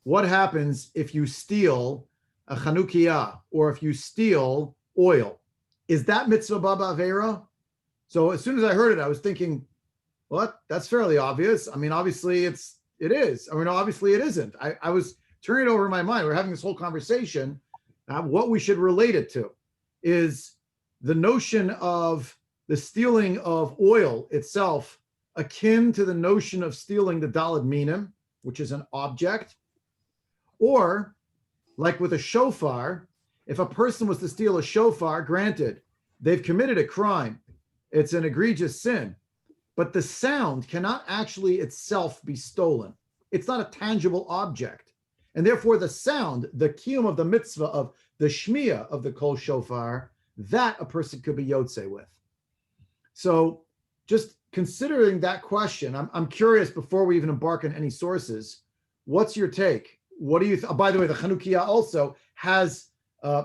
what happens if you steal a Chanukiah or if you steal oil? Is that mitzvah baba avera? So as soon as I heard it, I was thinking, what? That's fairly obvious. I mean, obviously it is. I mean, obviously it isn't. I was turning it over in my mind. We're having this whole conversation. What we should relate it to is the notion of the stealing of oil itself akin to the notion of stealing the daled minim, which is an object, or like with a shofar, if a person was to steal a shofar, granted, they've committed a crime. It's an egregious sin, but the sound cannot actually itself be stolen. It's not a tangible object. And therefore the sound, the kiyum of the mitzvah of the shmiya of the kol shofar, that a person could be yotze with. So just considering that question, I'm curious before we even embark on any sources, what's your take? What do you, by the way, the Chanukiah also has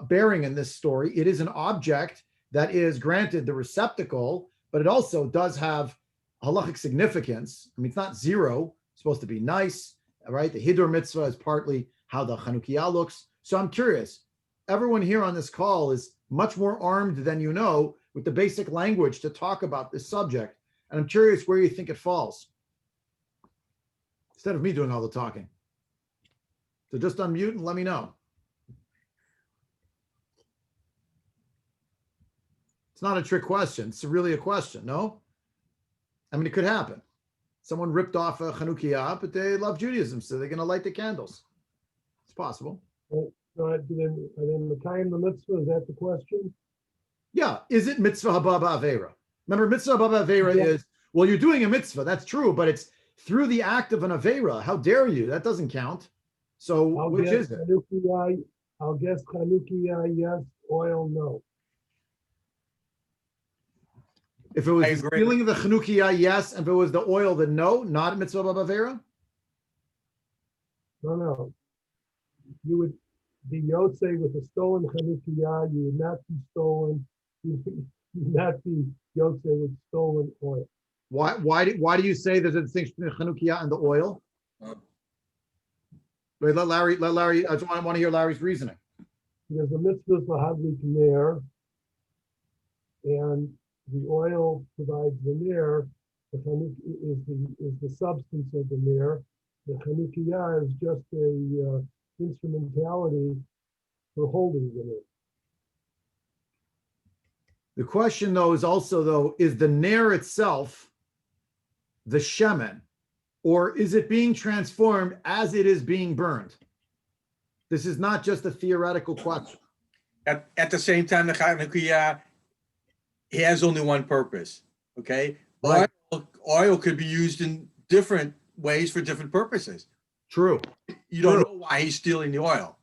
bearing in this story. It is an object that is granted the receptacle, but it also does have halachic significance. I mean, it's not zero, it's supposed to be nice, right? The Hidur mitzvah is partly how the Chanukiah looks. So I'm curious, everyone here on this call is much more armed than you know with the basic language to talk about this subject. And I'm curious where you think it falls, instead of me doing all the talking. So just unmute and let me know. It's not a trick question. It's really a question, no? I mean, it could happen. Someone ripped off a Chanukiah, but they love Judaism, so they're going to light the candles. It's possible. Are they Mekayim the mitzvah? Is that the question? Yeah. Is it mitzvah haba ba'avera? Remember, mitzvah haba ba'avera is, well, you're doing a mitzvah. That's true, but it's through the act of an avera. How dare you? That doesn't count. So which is it? I'll guess Chanukiah, yes. Oil, no. If it was the stealing of the Chanukiah, yes. And if it was the oil, then no, not a mitzvah b'avera? No. You would be yotze with a stolen Chanukiah. You would not be stolen. You would not be yotze with stolen oil. Why do you say there's a distinction between the Chanukiah and the oil? Wait, let Larry, I just want to hear Larry's reasoning. Because the mitzvah is Lahadli ner, and the oil provides the ner. The Chanukiah is the substance of the ner. The Chanukiah is just a instrumentality for holding the ner. The question, though, is also, is the ner itself the shemen, or is it being transformed as it is being burned? This is not just a theoretical question. At the same time, the Chanukiah has only one purpose, okay? Right. Oil could be used in different ways for different purposes. True. You don't know why he's stealing the oil.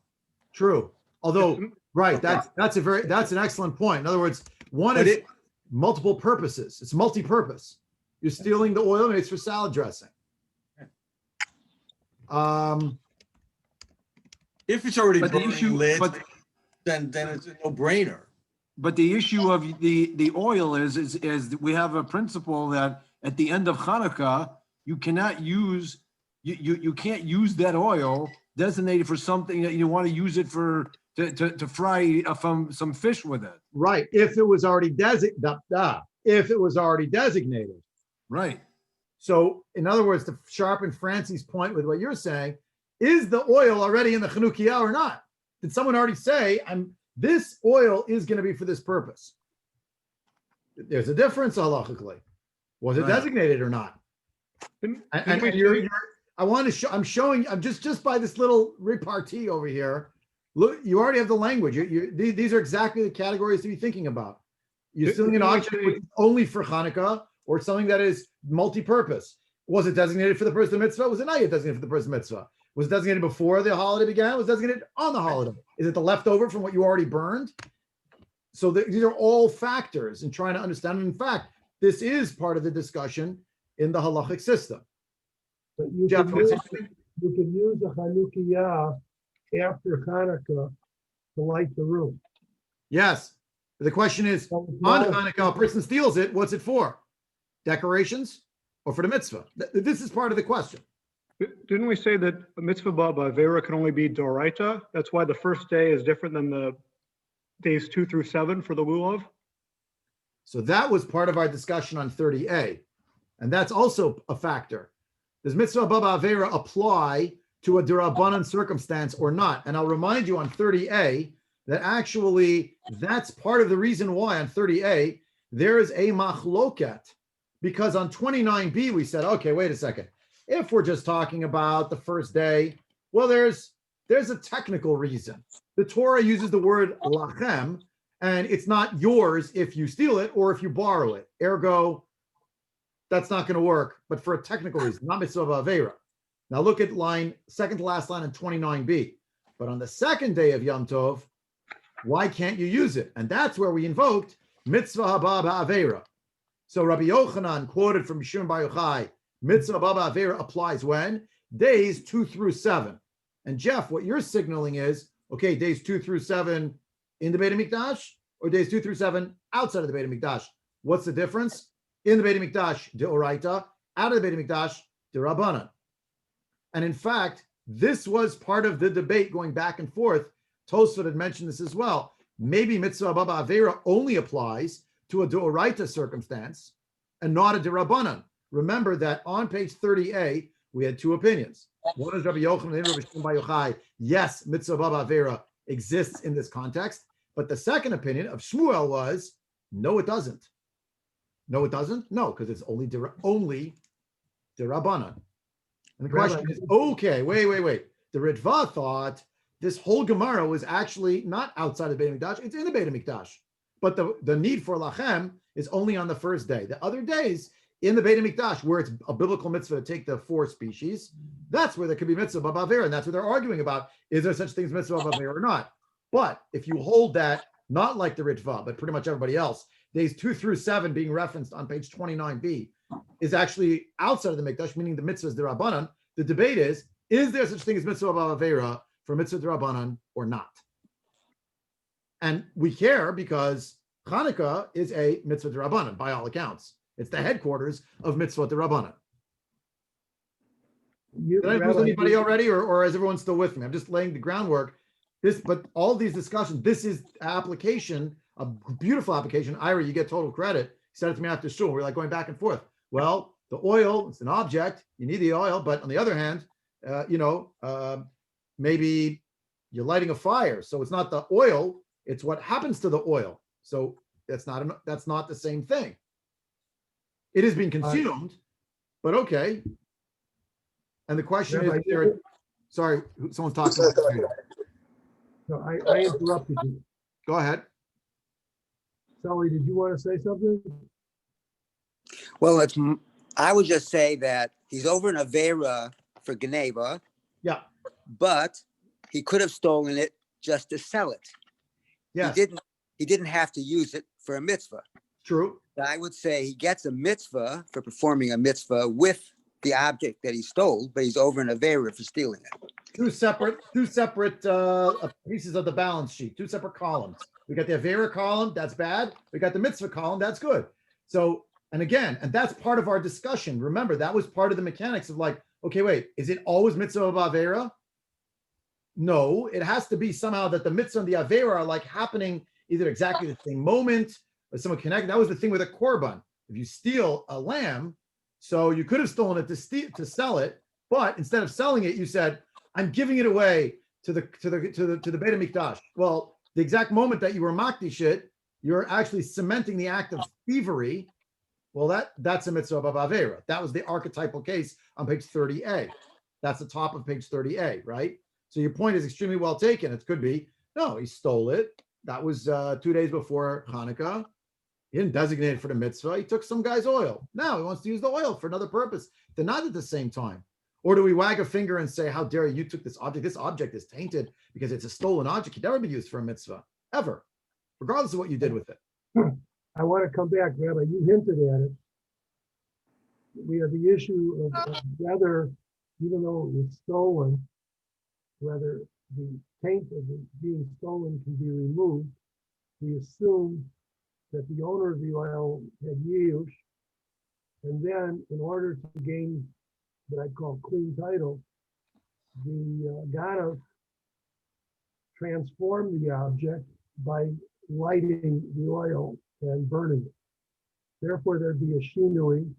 True. Although, right, that's an excellent point. In other words, one is multiple purposes. It's multi-purpose. You're stealing the oil, and it's for salad dressing. If it's already But the burning issue- lit, but- then it's a no-brainer. But the issue of the oil is we have a principle that at the end of Hanukkah, you cannot use, you can't use that oil designated for something that you want to use it for to fry some fish with it. Right. If it was already designated. Right. So, in other words, to sharpen Francie's point with what you're saying, is the oil already in the Chanukiah or not? Did someone already say, this oil is going to be for this purpose? There's a difference halachically. Was it designated or not? I'm just by this little repartee over here. Look, you already have the language. These are exactly the categories to be thinking about. You're stealing an object only for Hanukkah, or something that is multi-purpose. Was it designated for the person mitzvah? Was it not yet designated for the person mitzvah? Was it designated before the holiday began? Was it designated on the holiday? Is it the leftover from what you already burned? So these are all factors in trying to understand. In fact, this is part of the discussion in the halachic system. But you Jeff, can use a Chanukiah after Hanukkah to light the room. Yes. The question is, on Hanukkah, a person steals it, what's it for? Decorations or for the mitzvah? This is part of the question. Didn't we say that a mitzvah ba'avera can only be doraita? That's why the first day is different than the days 2 through 7 for the lulav? So that was part of our discussion on 30A. And that's also a factor. Does mitzvah baba avera apply to a derabanan circumstance or not? And I'll remind you on 30A that actually that's part of the reason why on 30A there is a machloket, because on 29B we said, okay, wait a second. If we're just talking about the first day, well, there's a technical reason. The Torah uses the word lachem, and it's not yours if you steal it or if you borrow it. Ergo, that's not going to work, but for a technical reason, not mitzvah avera. Now look at second to last line in 29b. But on the second day of Yom Tov, why can't you use it? And that's where we invoked mitzvah haba ba'avera. So Rabbi Yochanan quoted from Mishum Bar Yochai, mitzvah haba ba'avera applies when? Days 2 through 7. And Jeff, what you're signaling is, okay, days 2 through 7 in the Beit HaMikdash, or days 2 through 7 outside of the Beit HaMikdash. What's the difference? In the Beit HaMikdash, deoraita, out of the Beit HaMikdash, derabanan. And in fact, this was part of the debate going back and forth. Tosfot had mentioned this as well. Maybe mitzvah baba avera only applies to a deoraita circumstance and not a derabanan. Remember that on page 30a, we had two opinions. One is Rabbi Yochanan and Rabbi Shimon Bar Yochai. Yes, mitzvah baba avera exists in this context. But the second opinion of Shmuel was, no, it doesn't. No, it doesn't? No, because it's only derabanan. And the question is, okay, wait. The Ritva thought this whole Gemara was actually not outside of the Beit HaMikdash, it's in the Beit HaMikdash. But the need for lachem is only on the first day. The other days in the Beit HaMikdash, where it's a biblical mitzvah to take the 4 species, that's where there could be mitzvah b'avera, and that's what they're arguing about. Is there such thing as mitzvah b'avera or not? But if you hold that, not like the Ritva, but pretty much everybody else, days 2 through 7 being referenced on page 29b is actually outside of the Mikdash, meaning the mitzvah is derabanan. The debate is there such thing as mitzvah b'avera for mitzvah derabanan or not? And we care because Hanukkah is a mitzvah derabanan by all accounts. It's the headquarters of mitzvah derabanan. Did I lose anybody already, or is everyone still with me? I'm just laying the groundwork. But all these discussions, this is application, a beautiful application. Ira, you get total credit. He said it to me after shul. We're like going back and forth. Well, the oil, it's an object. You need the oil. But on the other hand, maybe you're lighting a fire. So it's not the oil. It's what happens to the oil. So that's not the same thing. It is being consumed, but okay. And the question is, sorry, someone's talking about the computer. No, I interrupted you. Go ahead. Sully, did you want to say something? Well, I would just say that he's over in Avera for Geneva. Yeah. But he could have stolen it just to sell it. Yeah. He didn't have to use it for a mitzvah. True. I would say he gets a mitzvah for performing a mitzvah with the object that he stole, but he's over in Avera for stealing it. Two separate pieces of the balance sheet, two separate columns. We got the Avera column, that's bad. We got the mitzvah column, that's good. So, and that's part of our discussion. Remember, that was part of the mechanics of like, okay, wait, is it always mitzvah of Avera? No, it has to be somehow that the mitzvah and the Avera are like happening either exactly the same moment or someone connected. That was the thing with a korban. If you steal a lamb, so you could have stolen it to sell it, but instead of selling it, you said, I'm giving it away to the Beit HaMikdash. Well, the exact moment that you were makdish it, you're actually cementing the act of thievery. Well, that's a mitzvah of avera. That was the archetypal case on page 30a. That's the top of page 30a, right? So your point is extremely well taken. It could be, no, he stole it. That was 2 days before Hanukkah. He didn't designate it for the mitzvah. He took some guy's oil. Now he wants to use the oil for another purpose. They're not at the same time. Or do we wag a finger and say, how dare you took this object? This object is tainted because it's a stolen object. It can never be used for a mitzvah, ever, regardless of what you did with it. I want to come back, Rabbi. You hinted at it. We have the issue of whether, even though it was stolen, whether the taint of it being stolen can be removed. We assume that the owner of the oil had yield, and then in order to gain that I call clean title, the Ganav transformed the object by lighting the oil and burning it. Therefore, there'd be a shinui,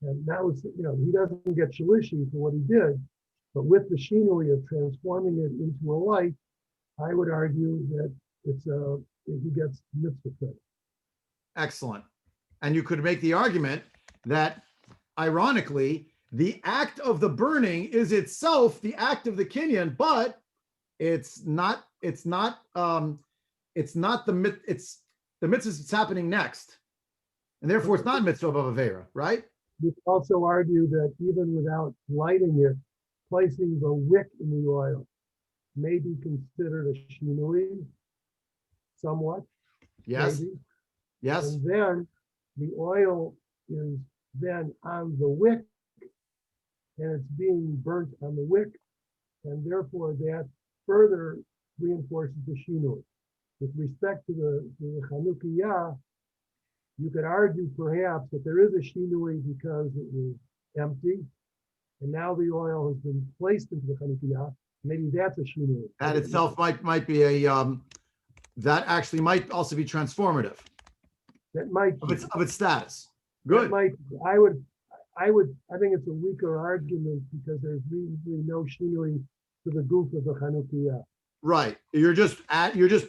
and that was, he doesn't get shalishi for what he did, but with the shinui of transforming it into a light, I would argue that he gets mitzvah credit. Excellent. And you could make the argument that, ironically, the act of the burning is itself the act of the kinyan, but it's the mitzvah that's happening next. And therefore it's not mitzvah of Avera, right? You could also argue that even without lighting it, placing the wick in the oil may be considered a shinui, somewhat. Yes. Maybe. Yes. And then the oil is then on the wick, and it's being burnt on the wick, and therefore that further reinforces the shinui. With respect to the Chanuka, you could argue perhaps that there is a shinui because it was empty, and now the oil has been placed into the Chanuka. Maybe that's a shinui. That itself might be a that actually might also be transformative That might of its status. that Good. might I think it's a weaker argument because there's really no shinui to the goof of the Chanuka. Right. You're just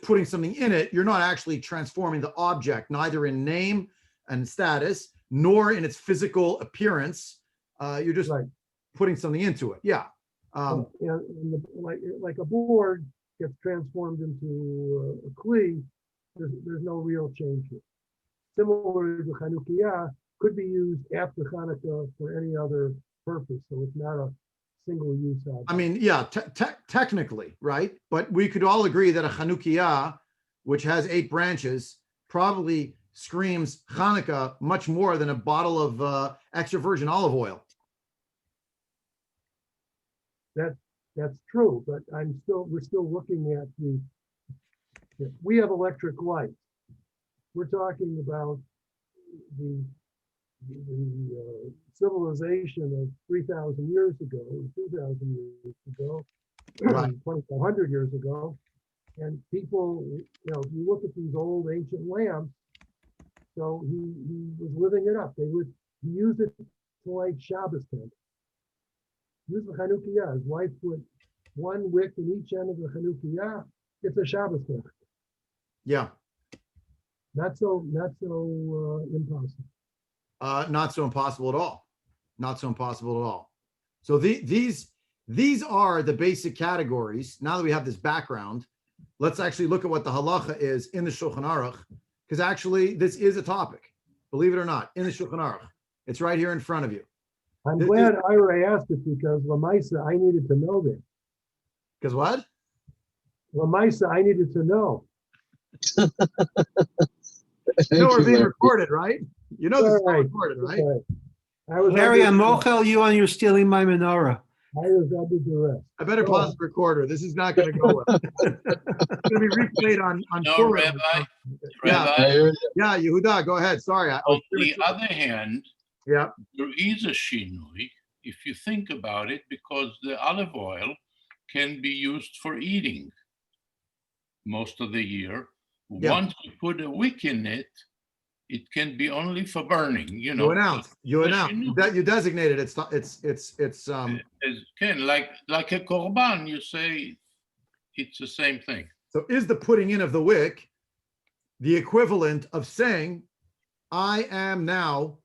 putting something in it. You're not actually transforming the object, neither in name and status, nor in its physical appearance. You're just Right. putting something into it. Yeah. Like a board gets transformed into a kli, there's no real change here. Similarly, the Chanukiah could be used after Hanukkah for any other purpose, so it's not a single use object. I mean, yeah, technically, right? But we could all agree that a Chanukiah, which has 8 branches, probably screams Hanukkah much more than a bottle of extra virgin olive oil. That's true, but we're still looking at we have electric lights. We're talking about the civilization of 3,000 years ago, 2,000 years ago, Right. 2,400 years ago. And people, if you look at these old ancient lamps, so he was living it up. He used it to light Shabbos tent. Use the Chanukiah. His wife put one wick in each end of the Chanukiah. It's a Shabbos tent. Yeah. Not so impossible. Not so impossible at all. Not so impossible at all. So these are the basic categories. Now that we have this background, let's actually look at what the halacha is in the Shulchan Aruch, because actually this is a topic, believe it or not, in the Shulchan Aruch. It's right here in front of you. I'm glad Ira asked it because Lamaisa, I needed to know that. Because what? Lamaisa, I needed to know. We're being recorded, right? You know this is All right. recorded, right? I was Larry, I'm under, mochel you on you're stealing my menorah. I was under duress. I better pause the recorder. This is not going to go well. It's going to be replayed on No, Purim. Rabbi, Yeah. Rabbi, Yeah, Yehuda, go ahead. Sorry. on the other hand, Yeah. there is a shinui, if you think about it, because the olive oil can be used for eating most of the year. Yeah. Once you put a wick in it, it can be only for burning, You announced that you designated it's Can like a korban, you say it's the same thing. so is the putting in of the wick the equivalent of saying, I am now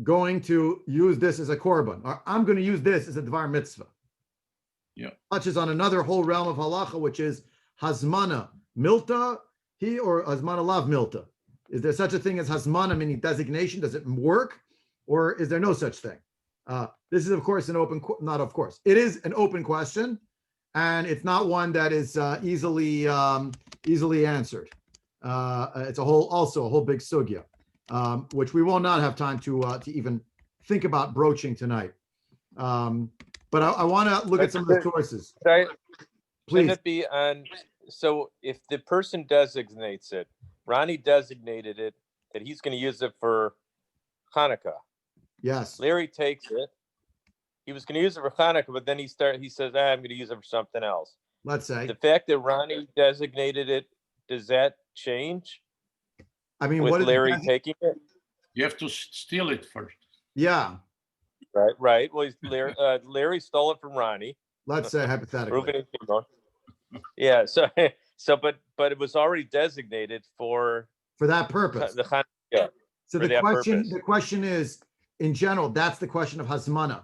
going to use this as a korban, or I'm going to use this as a dvar mitzvah? Yeah. Touches on another whole realm of halacha, which is hazmana milta, or hazmana lav milta. Is there such a thing as hasmana, meaning designation? Does it work, or is there no such thing? This is, of course, it is an open question, and it's not one that is easily answered. It's a whole big sugya, which we will not have time to even think about broaching tonight. But I want to look at some of the choices. Shouldn't Please. it be on, so if the person designates it, Ronnie designated it that he's going to use it for Hanukkah. Yes. Larry takes it he was going to use it for Hanukkah, but then he says, I'm going to use it for something else. Let's say. The fact that Ronnie designated it, does that change I mean, with what is Larry taking it? You have to steal it first. Yeah. Right. Well, Larry stole it from Ronnie. Let's say hypothetically. Reuben and Shimon. Yeah. But it was already designated for that purpose. the Hanukkah. So the question is, in general, that's the question of Hasmana.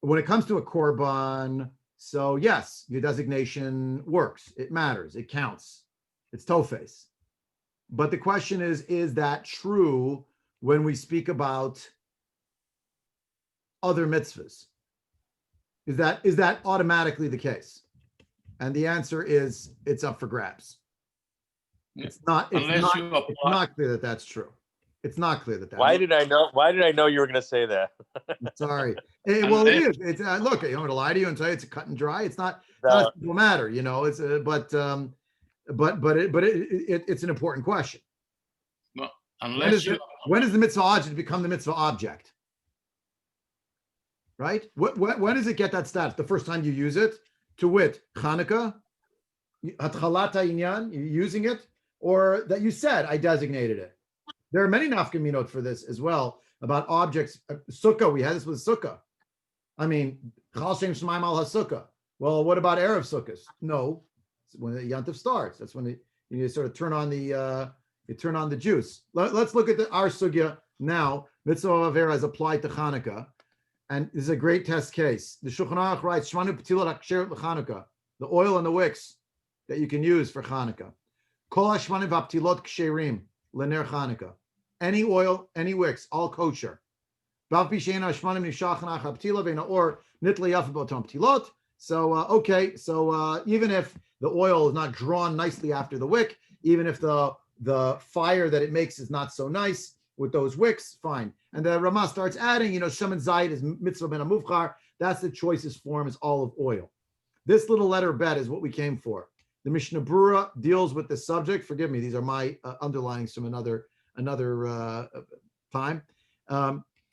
When it comes to a korban, so yes, your designation works. It matters. It counts. It's tofes. But the question is that true when we speak about other mitzvahs? Is that automatically the case? And the answer is it's up for grabs. It's not clear that that's true. It's not clear that that's Why did I know you were going to say that? Sorry. Well, it is. It's look, I don't want to lie to you and tell you it's a cut and dry. It's not a simple matter, you know. It's but it's an important question. Well, when does the mitzvah object become the mitzvah object? Right? When does it get that status? The first time you use it, to wit, Hanukkah, Hatchalat Inyan, you're using it, or that you said I designated it. There are many nafkaminot for this as well about objects. Sukka, we had this with Sukka. I mean, Chal Shem Shemaim al HaSukkah. Well, what about Erev Sukkahs? No, it's when the Yantif starts. That's when you sort of turn on the juice. Let's look at our sugya now. Mitzvah Avera is applied to Hanukkah, and this is a great test case. The Shulchan Aruch writes, Shmanu Petilat HaKsher L'Chanukah, the oil and the wicks that you can use for Hanukkah. Kol HaShmanim V'Aptilot Ksherim L'Ner Hanukkah. Any oil, any wicks, all kosher. So okay, so even if the oil is not drawn nicely after the wick, even if the fire that it makes is not so nice with those wicks, fine. And the Ramah starts adding, Shemen Zayit is mitzvah ben amuvchar. That's the choicest form, is olive oil. This little letter bet is what we came for. The Mishnah Brura deals with this subject. Forgive me, these are my underlinings from another time.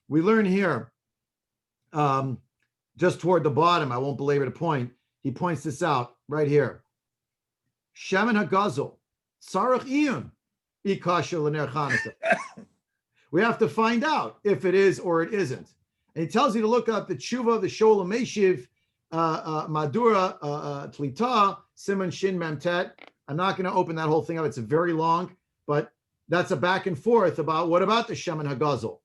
We learn here, just toward the bottom, I won't belabor the point, he points this out right here. Shemen HaGazel, Sarach Iyun, Ikasher L'Ner Chanukah. We have to find out if it is or it isn't. And he tells you to look up the tshuva of the Shoel Meshiv, Madura Tlita, Simon Shin Memtet. I'm not going to open that whole thing up. It's very long, but that's a back and forth about what about the Shemen HaGazel?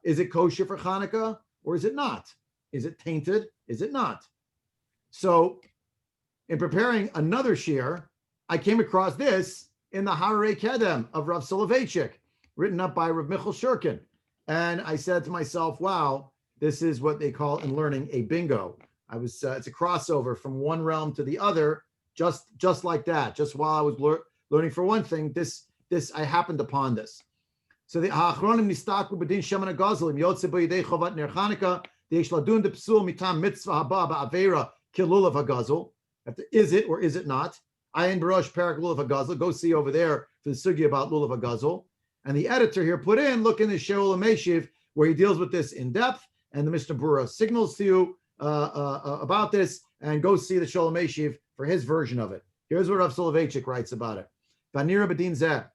Is it kosher for Hanukkah or is it not? Is it tainted? Is it not? So in preparing another shir, I came across this in the Harei Kedem of Rav Soloveitchik, written up by Rav Michal Shurkin. And I said to myself, wow, this is what they call in learning a bingo. It's a crossover from one realm to the other, just like that. Just while I was learning for one thing, this I happened upon this. So the Achronim Nistaku B'din Shemen HaGazel Im Yotze B'yidei Chovat Ner Chanukah D'Yesh Ladun D'Psul Mitam Mitzvah Haba Ba'Avera Kilulav HaGazel. Is it or is it not? Ayin Barosh Perak Lulav HaGazel. Go see over there for the sugi about Lulav HaGazel. And the editor here put in, look in the Sheol HaMeshiv where he deals with this in depth, and the Mishnah Brura signals to you about this, and go see the Sheol HaMeshiv for his version of it. Here's what Rav Soloveitchik writes about it. Vanira B'din Zeh.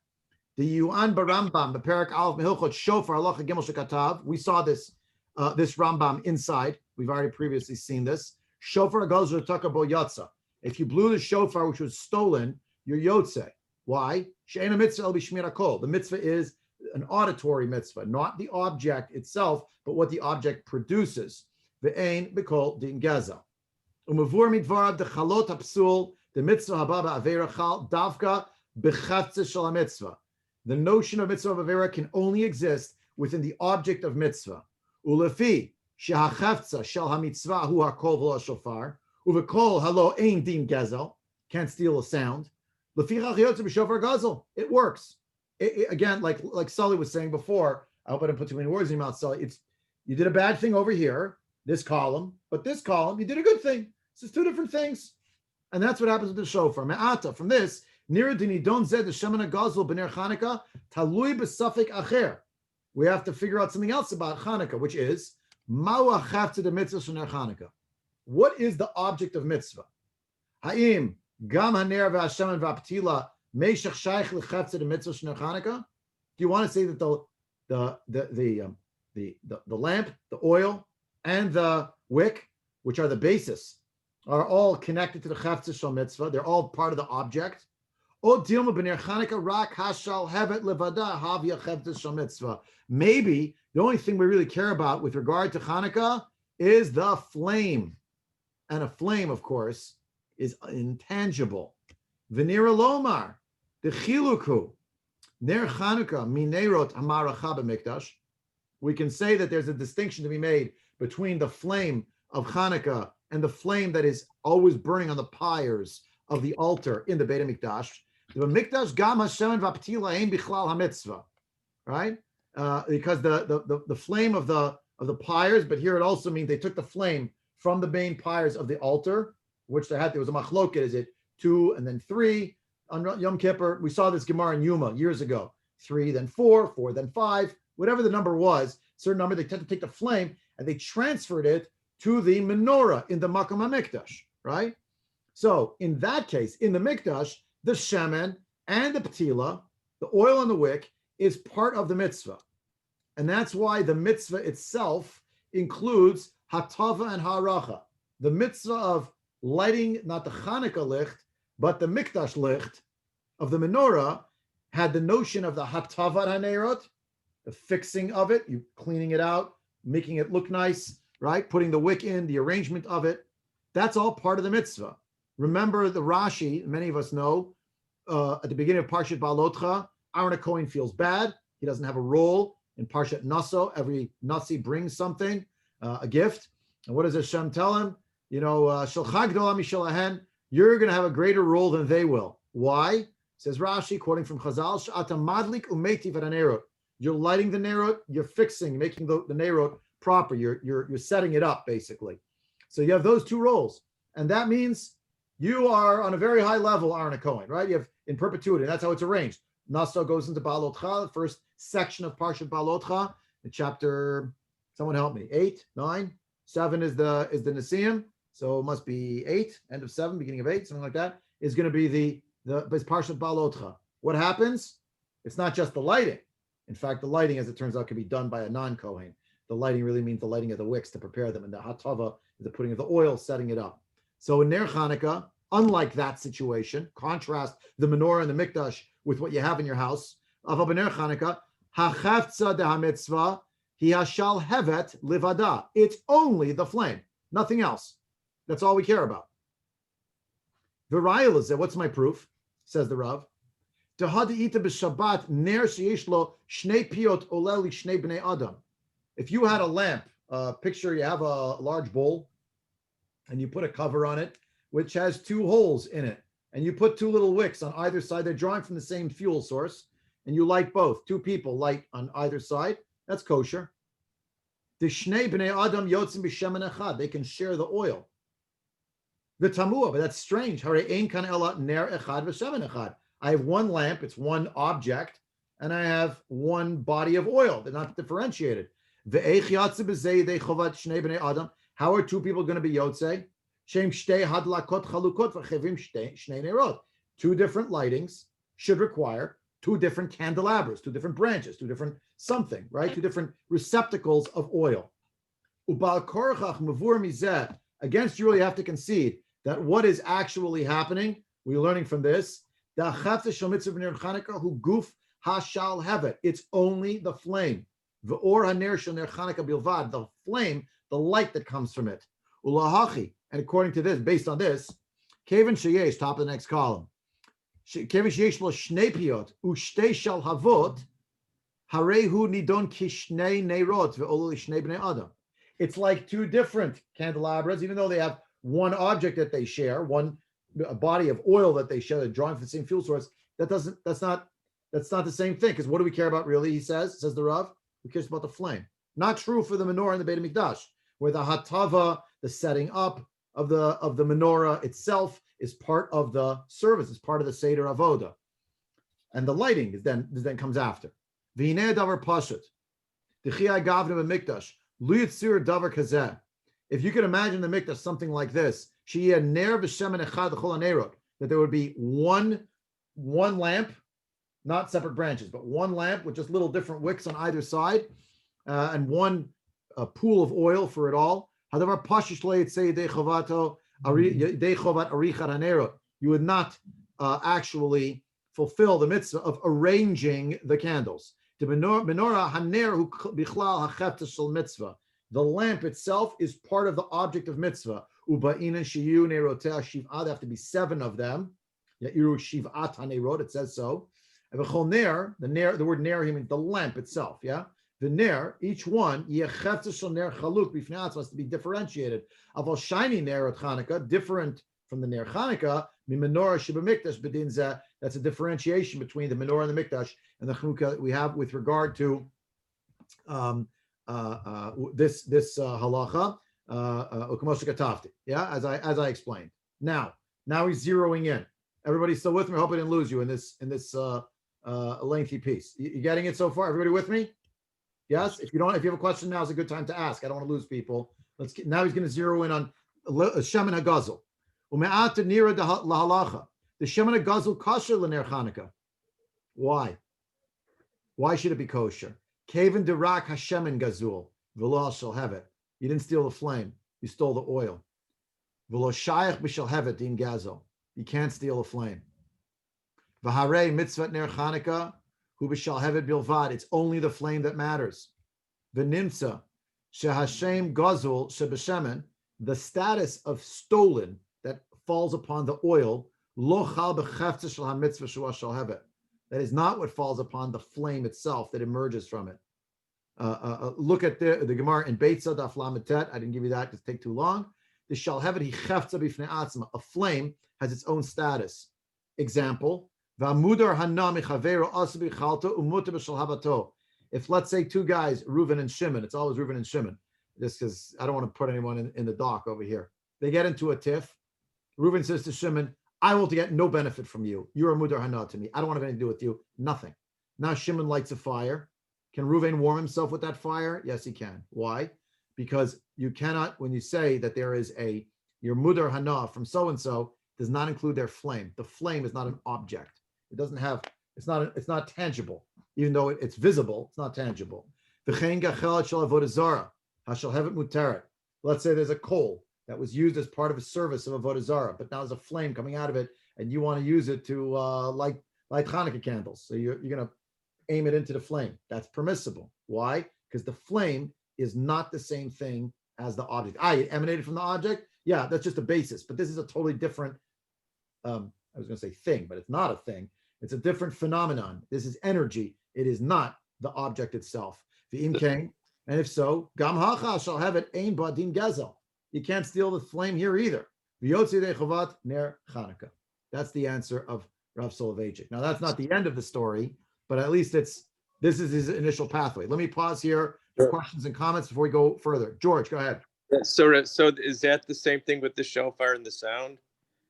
The Yuan Barambam, the Perak Aleph Mehilchot Shofar Halacha Gimel Shekatav. We saw this Rambam inside. We've already previously seen this. Shofar Gazur Takabo Yatsa. If you blew the shofar which was stolen, you're Yotze. Why? She'ena mitzvah el b'shmira kol. The mitzvah is an auditory mitzvah, not the object itself, but what the object produces. Ve'ein b'kol din geza. Umavur midvarav dechalot hapsul the mitzvah haba ba'avera chal davka b'chaftze shel mitzvah. The notion of mitzvah avera can only exist within the object of mitzvah. Ulefi shehachaftza shel hamitzvah hu hakol v'lo shofar uvekol halo ein din gezel. Can't steal a sound. It works. Again, like Sully was saying before, I hope I didn't put too many words in your mouth, Sully. You did a bad thing over here, this column, but this column, you did a good thing. This is two different things. And that's what happens with the shofar. Me'ata, from this, Nira dini don zed the Shemen HaGazel b'ner Chanukah, talui b'safik acher. We have to figure out something else about Hanukkah, which is, Ma'u ha'chavtza de mitzvah shel ner Hanukkah. What is the object of mitzvah? Ha'im gam haner v'hashemen v'aptila meishach shaykh lechavtza de mitzvah shel ner Hanukkah? Do you want to say that the lamp, the oil, and the wick, which are the basis, are all connected to the chavtza shel mitzvah? They're all part of the object. Maybe the only thing we really care about with regard to Hanukkah is the flame. And a flame, of course, is intangible. V'nira lomar, the chiluku, ner Hanukkah, minerot hamaracha b'mikdash. We can say that there's a distinction to be made between the flame of Hanukkah and the flame that is always burning on the pyres of the altar in the Beit HaMikdash. The Mikdash gam Hashem v'aptila ein bichlal hamitzvah, right? Because the flame of the pyres, but here it also means they took the flame from the main pyres of the altar, which there was a machloket. Is it 2 and then 3 on Yom Kippur? We saw this Gemara in Yuma years ago. 3 then 4, 4 then 5, whatever the number was, certain number. They tend to take the flame and they transferred it to the menorah in the Makom HaMikdash, right? So in that case, in the Mikdash, the shemen and the ptila, the oil and the wick, is part of the mitzvah. And that's why the mitzvah itself includes hatava and haracha. The mitzvah of lighting, not the Hanukkah licht, but the Mikdash licht of the menorah had the notion of the hatava hanerot, the fixing of it, you cleaning it out, making it look nice, right? Putting the wick in, the arrangement of it. That's all part of the mitzvah. Remember the Rashi, many of us know, at the beginning of Parshat Balotcha, Aaron HaKohen feels bad. He doesn't have a role in Parshat Naso. Every Nasi brings something, a gift. And what does Hashem tell him? Shelcha gdola mishelahen, you're going to have a greater role than they will. Why? Says Rashi, quoting from Chazal, Sh'ata madlik umetiv hanerot. You're lighting the nerot, you're fixing, making the nerot proper. You're setting it up, basically. So you have those two roles. And that means you are on a very high level, Aaron HaKohen, right? You have in perpetuity. That's how it's arranged. Naso goes into Balotcha, the first section of Parshat Balotcha, the chapter, someone help me, 8, 9, 7 is the Nisim, so it must be 8, end of 7, beginning of 8, something like that, is going to be the Parshat Balotcha. What happens? It's not just the lighting. In fact, the lighting, as it turns out, can be done by a non-Kohen. The lighting really means the lighting of the wicks to prepare them, and the hatava is the putting of the oil, setting it up. So in Ner Hanukkah, unlike that situation, contrast the menorah and the mikdash with what you have in your house. Of Ner Hanukkah, hachavtza de hamitzvah, hi hashal hevet livada. It's only the flame, nothing else. That's all we care about. V'rayil is there. What's my proof? Says the Rav. Tehadi'ita b'Shabbat ner sheyesh lo shnei piot oleli shnei bnei adam. If you had a lamp, picture you have a large bowl, and you put a cover on it, which has 2 holes in it, and you put 2 little wicks on either side. They're drawing from the same fuel source, and you light both. 2 people light on either side. That's kosher. The shnei bnei adam yotzim b'shemen echad. They can share the oil. The tamua, but that's strange. Hare ein kan ela ner echad v'shemen echad. I have one lamp. It's one object, and I have one body of oil. They're not differentiated. Ve'eich yatzeh b'zei yedei chovat shnei bnei adam. How are 2 people going to be yotzei? Shem shtei hadlakot chalukot v'chevim shnei nerot. 2 different lightings should require 2 different candelabras, 2 different branches, 2 different something, right? 2 different receptacles of oil. Ubal korachach mavur mizeh. Against you, you have to concede that what is actually happening, we're learning from this, the chavtza shel mitzvah b'ner Chanukah hu guf hashal hevet. It's only the flame. V'or haner shel ner Chanukah bilvad. The flame, the light that comes from it. Ulahachi. And according to this, based on this, Kevin Sheyesh, top of the next column. Kevin Sheyesh lo shnei piot ushtei shal havot harehu nidon kishnei neirot ve'olu lishnei bnei adam. It's like 2 different candelabras, even though they have one object that they share, a body of oil that they share, they're drawing from the same fuel source. That's not the same thing. Because what do we care about really? Says the Rav, who cares about the flame? Not true for the menorah and the Beit HaMikdash, where the hatava, the setting up of the menorah itself, is part of the service, is part of the Seder Avoda. And the lighting then comes after. V'hinei davar pashut. D'chiyai gavna b'mikdash. Luyitzur davar kazeh. If you can imagine the mikdash something like this, that there would be one lamp, not separate branches, but one lamp with just little different wicks on either side, and one pool of oil for it all. You would not actually fulfill the mitzvah of arranging the candles. The lamp itself is part of the object of mitzvah. There have to be 7 of them. It says so. The word ner means the lamp itself. Yeah, the ner, each one, must be differentiated. Shiny ner at Hanukkah, different from the ner Hanukkah. That's a differentiation between the menorah and the mikdash and the Chanuka that we have with regard to this halacha. Yeah, as I explained. Now he's zeroing in. Everybody still with me? I hope I didn't lose you in this lengthy piece. You getting it so far? Everybody with me? Yes. If you have a question, now is a good time to ask. I don't want to lose people. Now he's going to zero in on Shemin HaGazul. Ume'ata nira lahalacha. The Shemin HaGazul kosher l'ner Chanukah. Why? Why should it be kosher? Kaven derak hashemin gazul v'lo shall have it. You didn't steal the flame. You stole the oil. V'lo shayach b'shal have it din gazul. You can't steal a flame. V'harei mitzvah ner Chanukah hu b'shal have it bilvad. It's only the flame that matters. V'nimtza shehashem gazul shebeshemen. The status of stolen that falls upon the oil. Lo chal b'chefta shel ha-mitzvah shua shal have it. That is not what falls upon the flame itself that emerges from it. Look at the Gemara in Beitza daf lametet. I didn't give you that because it take too long. The shall have it. He chefta b'fnei atzma. A flame has its own status. Example: v'amudar hana michavero asabi chalto umuta b'shal habato. If let's say 2 guys, Reuven and Shimon, it's always Reuven and Shimon. This because I don't want to put anyone in the dock over here. They get into a tiff. Reuven says to Shimon, I will get no benefit from you. You're a mudar hana to me. I don't want to have anything to do with you. Nothing. Now Shimon lights a fire. Can Reuven warm himself with that fire? Yes, he can. Why? Because you cannot, when you say that there is your mudar hana from so-and-so, does not include their flame. The flame is not an object. It doesn't have, it's not tangible. Even though it's visible, it's not tangible. Let's say there's a coal that was used as part of a service of Avodah Zarah, but now there's a flame coming out of it, and you want to use it to light Hanukkah candles. So you're going to aim it into the flame. That's permissible. Why? Because the flame is not the same thing as the object. It emanated from the object. Yeah, that's just a basis. But this is a totally different, I was going to say thing, but it's not a thing. It's a different phenomenon. This is energy. It is not the object itself. The imkain, and if so, gam hacha shall have it ein badin gezel. You can't steal the flame here either. V'yotzi dechavat ner Chanukah. That's the answer of Rav Soloveitchik. Now that's not the end of the story, but at least this is his initial pathway. Let me pause here for questions and comments before we go further. George, go ahead. So is that the same thing with the shofar and the sound?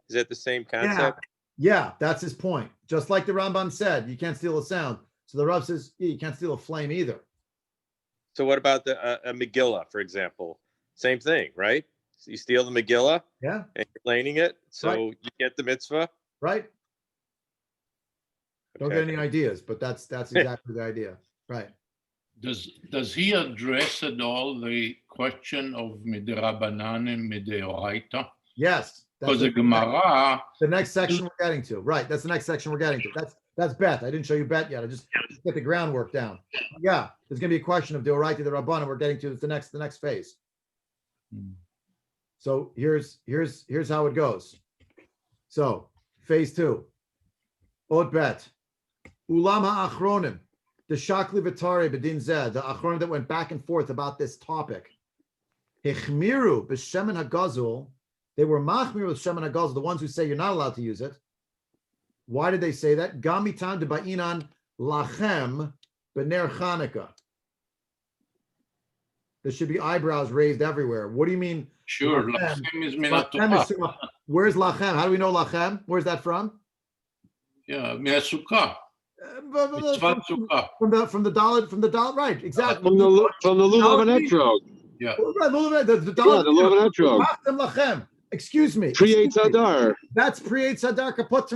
Is that the same concept? Yeah, that's his point. Just like the Rambam said, you can't steal a sound. So the Rav says, you can't steal a flame either. So what about a Megillah, for example? Same thing, right? So you steal the Megillah, and you're laning it, so you get the mitzvah, right? Don't get any ideas, but that's exactly the idea, right? Does he address at all the question of midrabanan and mideoraita? Yes, because the Gemara. The next section we're getting to, right? That's the next section we're getting to. That's Bet. I didn't show you Bet yet. I just get the groundwork down. Yeah, there's going to be a question of deoraita the rabbanan. We're getting to the next phase. So here's how it goes. So phase 2. Ot Bet. Ulama achronim. The shakli v'tare b'din zeh. The achronim that went back and forth about this topic. Hechmiru b'shemen hagazul. They were machmir with shemen hagazul. The ones who say you're not allowed to use it. Why did they say that? Gamitan de ba'inan lachem b'ner Chanukah. There should be eyebrows raised everywhere. What do you mean? Sure, lachem is minatuvah. Where's lachem? How do we know lachem? Where's that from? Yeah, Sukka. From the dollar, right? Exactly. From the lulav and etrog. Yeah. The Yeah, excuse me. Creates Adar. That's creates Adar. It's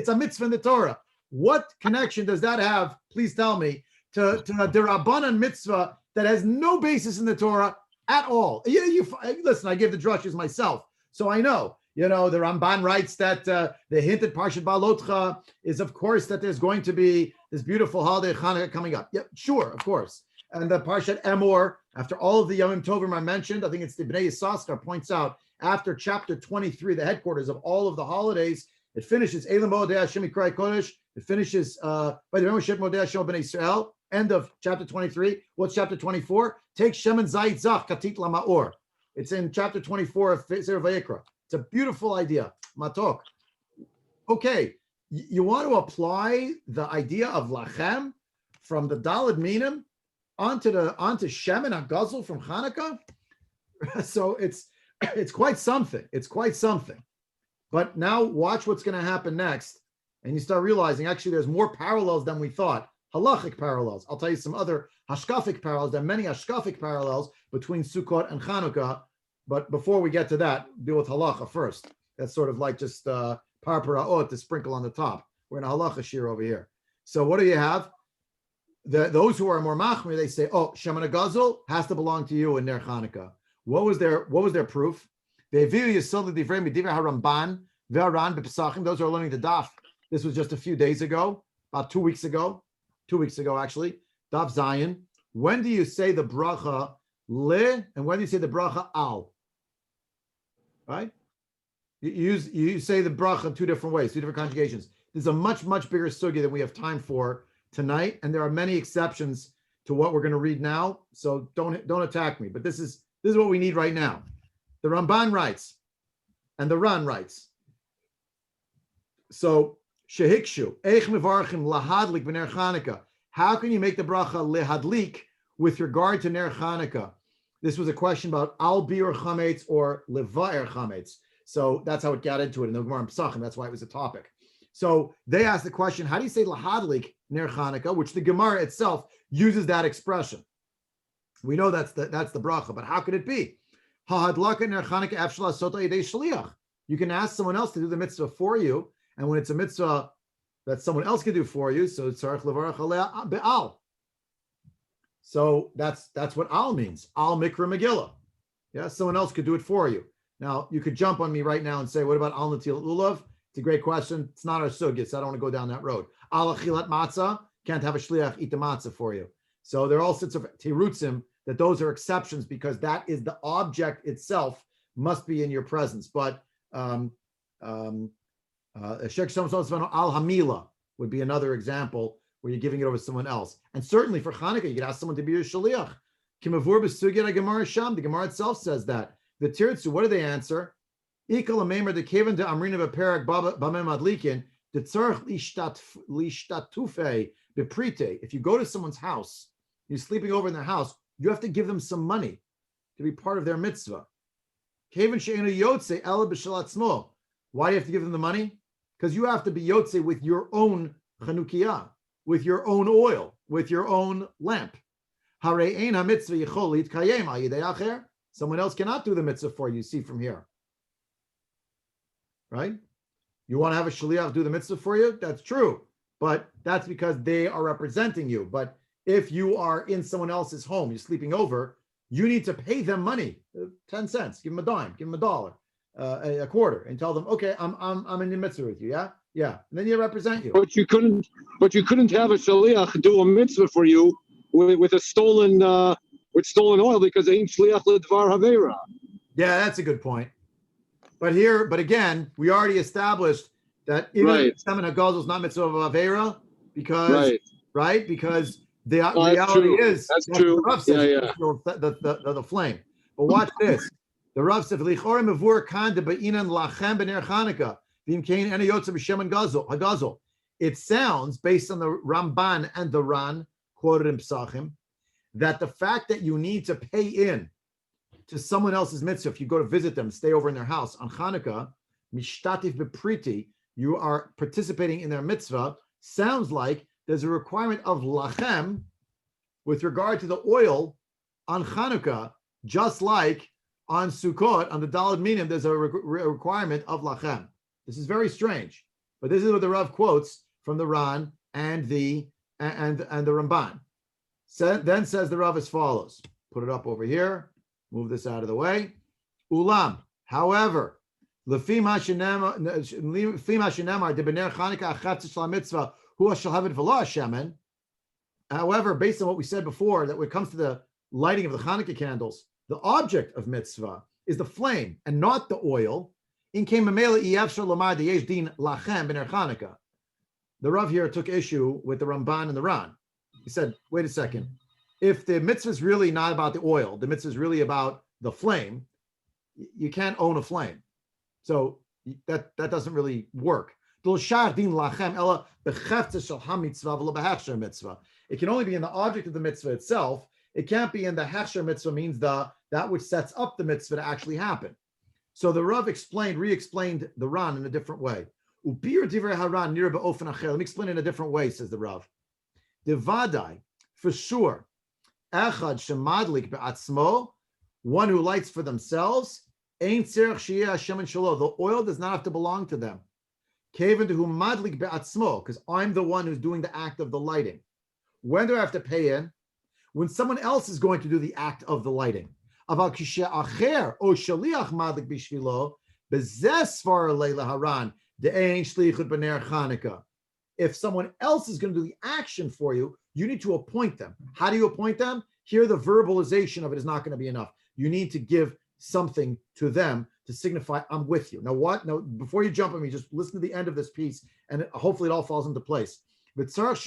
a mitzvah in the Torah. What connection does that have? Please tell me to a derabanan mitzvah that has no basis in the Torah at all. Listen. I give the drushes myself, so I know. The Ramban writes that the hint at Parshat Balotcha is, of course, that there's going to be this beautiful holiday Hanukkah coming up. Yep, sure, of course. And the Parshat Emor, after all of the Yomim Tovim are mentioned, I think it's the Bnei Yissaschar points out, after chapter 23, the headquarters of all of the holidays, it finishes Elam Modeh Hashem Yikrai Kodesh. It finishes by the Remoshet Modeh Hashem Bnei Israel. End of chapter 23. What's chapter 24? Take Shem and Zayit Zach Katit Lamaor. It's in chapter 24 of Sefer Vayikra. It's a beautiful idea. Matok. Okay, you want to apply the idea of lachem from the Daled Minim onto Shem and Agazel from Hanukkah? So it's quite something. It's quite something. But now watch what's going to happen next, and you start realizing actually there's more parallels than we thought. Halachic parallels. I'll tell you some other hashkafic parallels. There are many hashkafic parallels between Sukkot and Hanukkah. But before we get to that, deal with halacha first. That's sort of like just parpara'ot to sprinkle on the top. We're in a halacha shir over here. So what do you have? Those who are more machmir, they say, oh, Shem and Agazel has to belong to you in their Hanukkah. What was their proof? Those who are learning the daf. This was just a few days ago, about 2 weeks ago. 2 weeks ago, actually. Daf Zion. When do you say the bracha le, and when do you say the bracha al? Right? You say the bracha in two different ways, two different conjugations. There's a much, much bigger sugya than we have time for tonight, and there are many exceptions to what we're going to read now. So don't attack me. But this is what we need right now. The Ramban writes, and the Ran writes. So shehikshu eich mevarchim lahadlik b'ner Chanukah. How can you make the bracha lehadlik with regard to ner Chanukah? This was a question about al bir chametz or levaer chametz. So that's how it got into it in the Gemara and Pesachim. That's why it was a topic. So they asked the question, how do you say lahadlik ner Chanukah, which the Gemara itself uses that expression. We know that's the bracha, but how could it be? Hahadlaka ner Chanukah afshla sota yedei shliach. You can ask someone else to do the mitzvah for you, and when it's a mitzvah that someone else can do for you, so it's tzarich levarach aleh be'al. So that's what al means. Al mikra megillah. Yeah, someone else could do it for you. Now you could jump on me right now and say, what about al natil ulav? It's a great question. It's not our sugya, so I don't want to go down that road. Al achilat matzah, can't have a shliach eat the matzah for you. So there are all sorts of tirutzim that those are exceptions because that is the object itself must be in your presence. But al hamila would be another example where you're giving it over to someone else. And certainly for Hanukkah, you could ask someone to be your shaliach. Kimavur b'sugya Gemara Sham. The Gemara itself says that. The Tirtzu, what do they answer? Ikal amemer de kevan de amrina b'perak b'mem adlikin de tzarich lishtatufe beprite. If you go to someone's house, you're sleeping over in their house, you have to give them some money to be part of their mitzvah. Kevan she'enu yotze ela b'shalatzmo. Why do you have to give them the money? Because you have to be yotze with your own Chanukiah, with your own oil, with your own lamp. Someone else cannot do the mitzvah for you, see from here. Right? You want to have a shaliach do the mitzvah for you? That's true. But that's because they are representing you. But if you are in someone else's home, you're sleeping over, you need to pay them money, 10 cents, give them a dime, give them $1, a quarter, and tell them, okay, I'm in the mitzvah with you, yeah? Yeah, and then they represent you. But you couldn't have a shaliach do a mitzvah for you with stolen oil because ain't shliach ledvar havera. Yeah, that's a good point. But again, we already established that even Shem and Agazel is not mitzvah of avera because because the reality is that's true. The Rav says, the flame. But watch this. The Rav says, "Lichor mevur kan de beinan lachem b'ner Chanukah." It sounds, based on the Ramban and the Ran, quoted in Pesachim, that the fact that you need to pay in to someone else's mitzvah, if you go to visit them, stay over in their house on Hanukkah, mishtatif bepriti, you are participating in their mitzvah, sounds like there's a requirement of lachem with regard to the oil on Chanukkah, just like on Sukkot, on the Daled Minim, there's a requirement of lachem. This is very strange, but this is what the Rav quotes from the Ran and the Ramban. Then says the Rav as follows. Put it up over here. Move this out of the way. Ulam. However, Lefi ma shenemar debener Chanukah achatz shel mitzvah hu shel havet v'lo hashemen. However, based on what we said before, that when it comes to the lighting of the Hanukkah candles, the object of mitzvah is the flame and not the oil. In came mamela iyavshar lamar deyesh din lachem b'ner Chanukah. The Rav here took issue with the Ramban and the Ran. He said, wait a second. If the mitzvah is really not about the oil, the mitzvah is really about the flame, you can't own a flame. So that doesn't really work. It can only be in the object of the mitzvah itself. It can't be in the hechsher mitzvah, means that which sets up the mitzvah to actually happen. So the Rav re-explained the Ran in a different way. Let me explain it in a different way, says the Rav. The Vadai, for sure, Echad shemadlik be'atzmo, one who lights for themselves, ain't tzerich sheyeh Hashem and shalo. The oil does not have to belong to them. Kevan dehu madlik be'atzmo, because I'm the one who's doing the act of the lighting. When do I have to pay in? When someone else is going to do the act of the lighting. Aval kishe acher o shaliach madlik bishvilo bezeh svar leila haran de'ein shlichut b'ner Chanukah. If someone else is going to do the action for you, you need to appoint them. How do you appoint them? Here, the verbalization of it is not going to be enough. You need to give something to them to signify, I'm with you. Now, what? Now, before you jump on me, just listen to the end of this piece, and hopefully it all falls into place. It has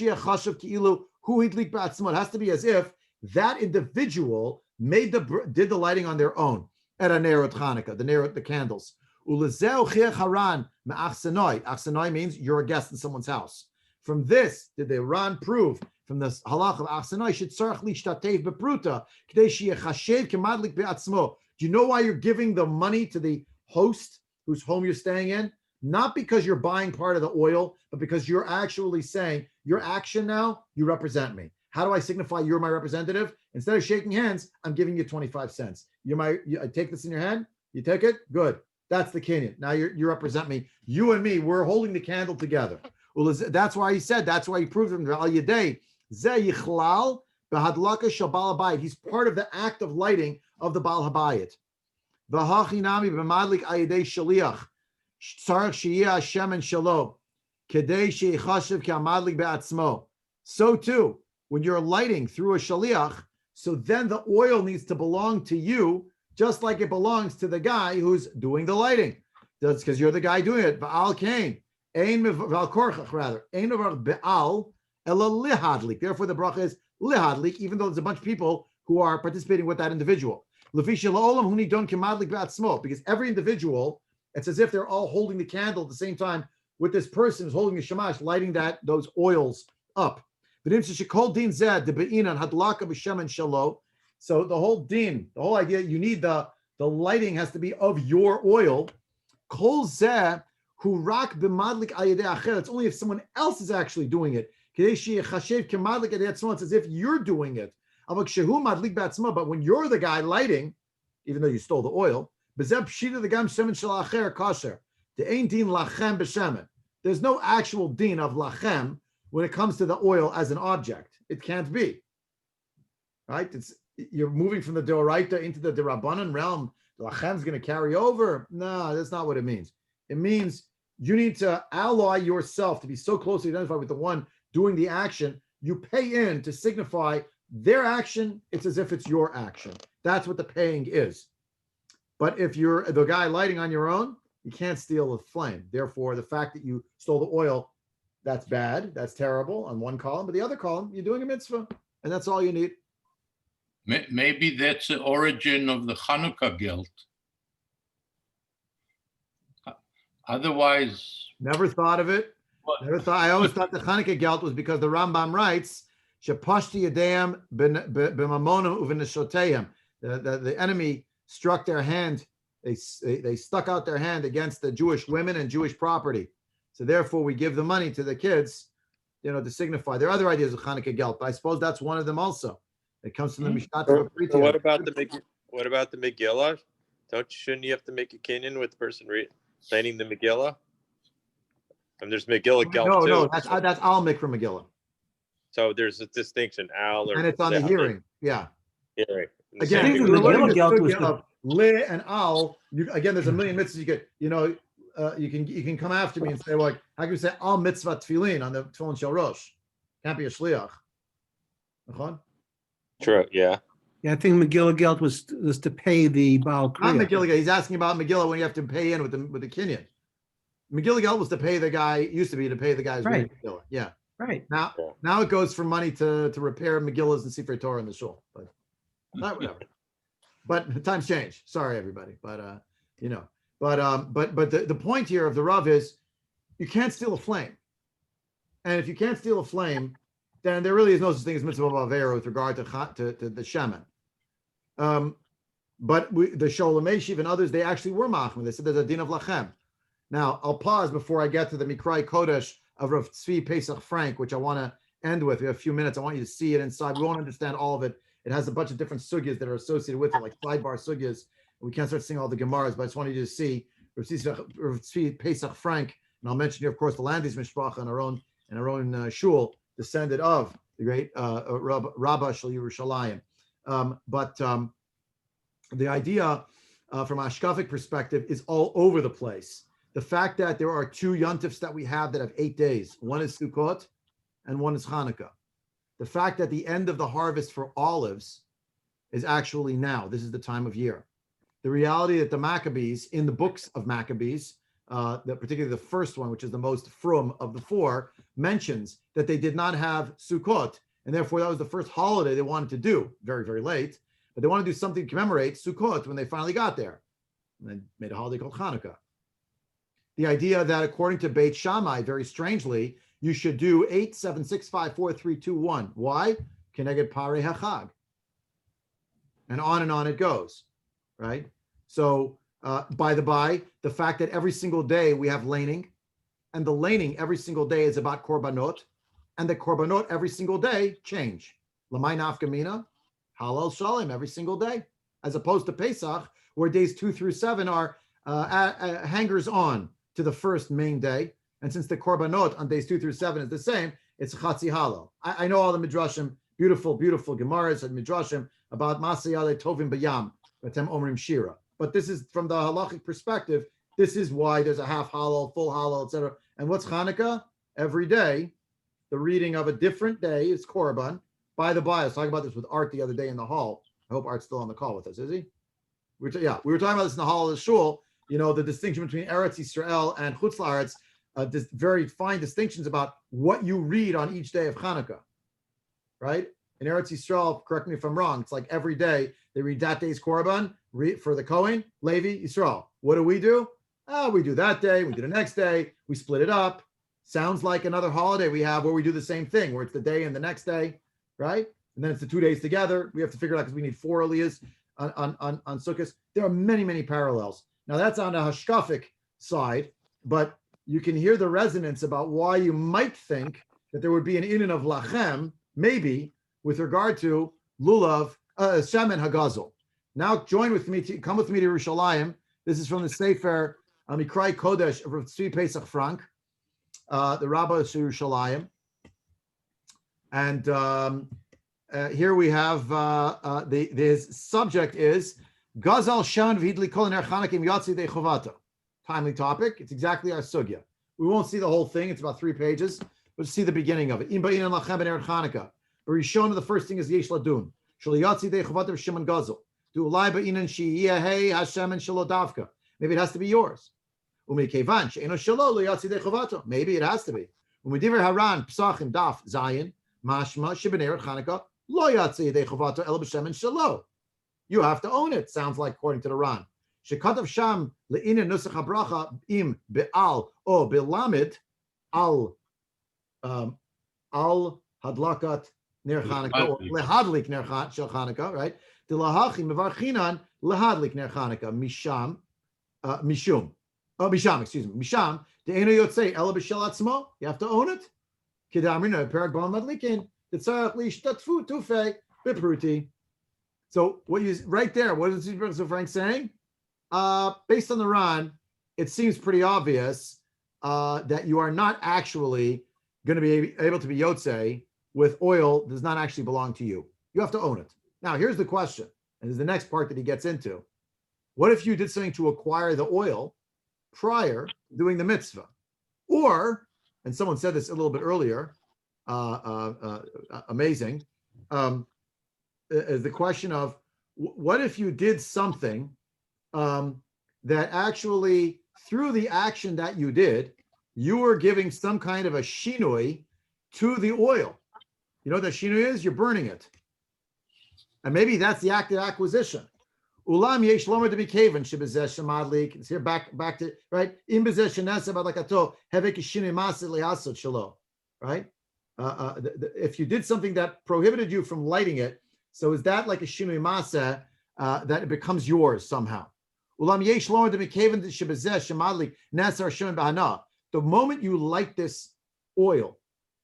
to be as if that individual did the lighting on their own at a Nerot Hanukkah, the candles. Achsanoi means you're a guest in someone's house. From this, did the Ran prove from the halach of Achsanoi should tzarich lishtatev bepruta k'dei sheyechashev kemadlik be'atzmo. Do you know why you're giving the money to the host whose home you're staying in? Not because you're buying part of the oil, but because you're actually saying your action now, you represent me. How do I signify you're my representative? Instead of shaking hands, I'm giving you 25 cents. I take this in your hand. You take it. Good. That's the Kenyan. Now you represent me. You and me, we're holding the candle together. Well, that's why he said, that's why he proved him. He's part of the act of lighting of the Baal Habayit. So too, when you're lighting through a shaliach, so then the oil needs to belong to you, just like it belongs to the guy who's doing the lighting. That's because you're the guy doing it. Ba'al kain, v'al korchach rather. Ein over be'al ela lihadlik. Therefore, the bracha is lihadlik, even though there's a bunch of people who are participating with that individual. Because every individual, it's as if they're all holding the candle at the same time with this person who's holding the shamash, lighting those oils up. So the whole din, the whole idea, you need the lighting has to be of your oil. It's only if someone else is actually doing it. It's as if you're doing it. But when you're the guy lighting, even though you stole the oil, there's no actual din of lachem when it comes to the oil as an object. It can't be. Right? You're moving from the Doraita into the Rabbanan realm. The lachem is going to carry over. No, that's not what it means. It means you need to ally yourself to be so closely identified with the one doing the action. You pay in to signify their action. It's as if it's your action. That's what the paying is. But if you're the guy lighting on your own, you can't steal the flame. Therefore, the fact that you stole the oil, that's bad. That's terrible on one column. But the other column, you're doing a mitzvah. And that's all you need. Maybe that's the origin of the Hanukkah guilt. Otherwise... Never thought of it. Never thought. I always thought the Hanukkah guilt was because the Rambam writes, the enemy struck their hand. They stuck out their hand against the Jewish women and Jewish property. So therefore, we give the money to the kids, to signify. There are other ideas of Hanukkah guilt, but I suppose that's one of them also. It comes from the Mishkat. So what about the Megillah? Shouldn't you have to make a kinyan with the person saying the Megillah? And there's Megillah Gelt too. No, that's Al Mikra Megillah. So there's a distinction, Al or and it's on the hearing. Yeah. Hearing. Again, think we're the learning the Megillah Gelt was sugya of Le and Al. Again, there's a million mitzvahs you get. You can come after me and say, well, how can you say Al Mitzvah Tefillin on the Tefillin Shel Rosh? Can't be a shliach. True. Yeah. Yeah, I think Megillah Gelt was to pay the Baal Not Kriya. Megillah. He's asking about Megillah when you have to pay in with the kinyan. Megillah Gelt was to pay the guy. Used to be to pay the guy who's reading Megillah. Yeah. Right. Now it goes for money to repair Megillahs and Sefer Torah in the shul. But whatever. But times change. Sorry, everybody. But the point here of the Rav is you can't steal a flame. And if you can't steal a flame, then there really is no such thing as mitzvah b'avera with regard to the shaman. But the Sholem Eshiv and others, they actually were machmir. They said there's a din of lachem. Now, I'll pause before I get to the Mikrai Kodesh of Rav Tzvi Pesach Frank, which I want to end with. We have a few minutes. I want you to see it inside. We won't understand all of it. It has a bunch of different sugyas that are associated with it, like sidebar sugyas. We can't start seeing all the Gemaras, but I just wanted you to see Rav Tzvi Pesach Frank, and I'll mention here, of course, the Landis Mishpacha and our own shul, descended of the great Rabbah Shal Yerushalayim. But the idea from a hashkafic perspective is all over the place. The fact that there are two yontifs that we have that have 8 days, one is Sukkot and one is Hanukkah. The fact that the end of the harvest for olives is actually now. This is the time of year. The reality that the Maccabees, in the books of Maccabees, particularly the first one, which is the most frum of the four, mentions that they did not have Sukkot, and therefore that was the first holiday they wanted to do, very, very late, but they wanted to do something to commemorate Sukkot when they finally got there. And they made a holiday called Hanukkah. The idea that according to Beit Shammai, very strangely, you should do 8, 7, 6, 5, 4, 3, 2, 1. Why? Keneged Parei HaChag. And on it goes, right? So, by the by, the fact that every single day we have laning, and the laning every single day is about korbanot, and the korbanot every single day change. Lamai nafkamina, halal shalom every single day, as opposed to Pesach, where days 2 through 7 are hangers on to the first main day. And since the korbanot on days 2 through 7 is the same, it's chatzi halal. I know all the midrashim, beautiful, beautiful gemaras and midrashim about masayale tovim bayam, batem omrim shira. But this is from the halachic perspective. This is why there's a half halal, full halal, etc. And what's Hanukkah? Every day, the reading of a different day is korban. By the by, I was talking about this with Art the other day in the hall. I hope Art's still on the call with us, is he? We were talking about this in the hall of the shul. You know, the distinction between Eretz Yisrael and Chutz La'aretz, very fine distinctions about what you read on each day of Hanukkah, right? In Eretz Yisrael, correct me if I'm wrong, it's like every day they read that day's korban for the Kohen, Levi, Yisrael. What do? We do that day, we do the next day, we split it up. Sounds like another holiday we have where we do the same thing, where it's the day and the next day, right? And then it's the 2 days together. We have to figure it out because we need 4 aliyahs on Sukkot. There are many, many parallels. Now that's on the hashkafic side, but you can hear the resonance about why you might think that there would be an inyan of lachem, maybe, with regard to lulav, shaman hagazol. Now come with me to Yerushalayim. This is from the Sefer Mikrai Kodesh of Rav Tzvi Pesach Frank, the Rabbah of Yerushalayim. And here we have, the subject is Gazal Shan V'Hidli Kol Ner Chanakim Yatsi De Chovata. Timely topic. It's exactly our sugya. We won't see the whole thing. It's about 3 pages, but see the beginning of it. Im Ba'inan Lachem Ben Erev Chanukah. Rishon, the first thing is Yesh Ladun. Shal Yatsi De Chovata Shimon Gazal. Do Ulai Ba'inan Shiyeh Hey Hashem and Shalo Davka. Maybe it has to be yours. Umi Kevan She'eno Shalo Lo Yatsi De Chovata. Maybe it has to be. Umi Diver Haran Psachim Daf Zayin Mashma Shibben Erev Chanukah Lo Yatsi De Chovata El B'Shem and Shalo. You have to own it. Sounds like according to the Ran. Shekatav Sham le'inin nusach habracha im be'al o be'lamid al hadlakat ner Chanukah or lehadlik ner shel Chanukah, right? The lahachi mevarchinan lehadlik ner Chanukah misham misham de'enu yotzei ela b'shel atzmo. You have to own it. Kedamrina perag bon madlikin. Tzarach lishtatfu tufei Bipruti. So what you right there, what is Frank saying? Based on the Ran, it seems pretty obvious that you are not actually going to be able to be Yotze with oil that does not actually belong to you. You have to own it. Now, here's the question, and this is the next part that he gets into. What if you did something to acquire the oil prior to doing the mitzvah? Or, and someone said this a little bit earlier, amazing, is the question of what if you did something that actually, through the action that you did, you were giving some kind of a shinui to the oil. You know what that shinui is? You're burning it. And maybe that's the act of acquisition. Ulam yesh lomer to be kaven shebezeh shemadlik. It's here back to right. In bezeh shenasa badlakato hevek shinui maset liasot shelo. Right. If you did something that prohibited you from lighting it, so is that like a shinui maseh that it becomes yours somehow? Ulam yesh lomer to be kaven shebezeh shemadlik nasar shimon bahana. The moment you light this oil,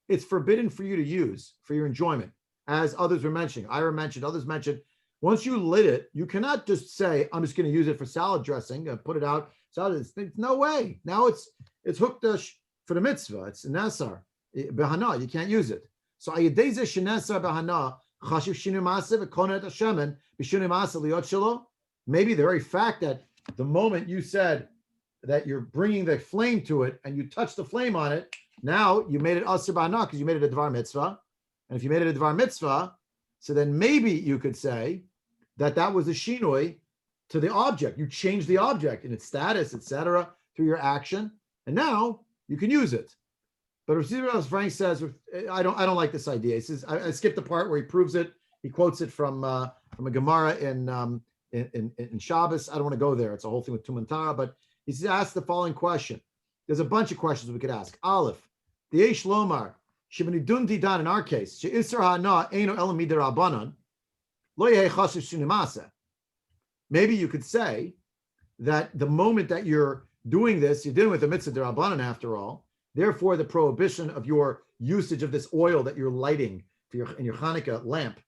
it's forbidden for you to use for your enjoyment, as others were mentioning. Ira mentioned, others mentioned. Once you lit it, you cannot just say, I'm just going to use it for salad dressing and put it out. Salad, no way. Now it's hooked for the mitzvah. It's nasar. Behana, you can't use it. So ayedeze shenasar behana, chashiv shinu masev, konet hashemen, b'shinu masev liot shelo. Maybe the very fact that the moment you said that you're bringing the flame to it and you touch the flame on it, now you made it asr behana because you made it a dvar mitzvah. And if you made it a dvar mitzvah, so then maybe you could say that was a shinoi to the object. You changed the object in its status, etc., through your action, and now you can use it. But Rav Frank says, I don't like this idea. He says, I skipped the part where he proves it. He quotes it from a Gemara in Shabbos. I don't want to go there. It's a whole thing with Tumantara, but he asked the following question. There's a bunch of questions we could ask. Aleph, the Eish Lomar, Shibani Dundi Dan in our case, She'isr Ha'na Eino Elam Midar Abanan. Maybe you could say that the moment that you're doing this, you're dealing with a mitzvah derabanan after all. Therefore, the prohibition of your usage of this oil that you're lighting in your Hanukkah lamp,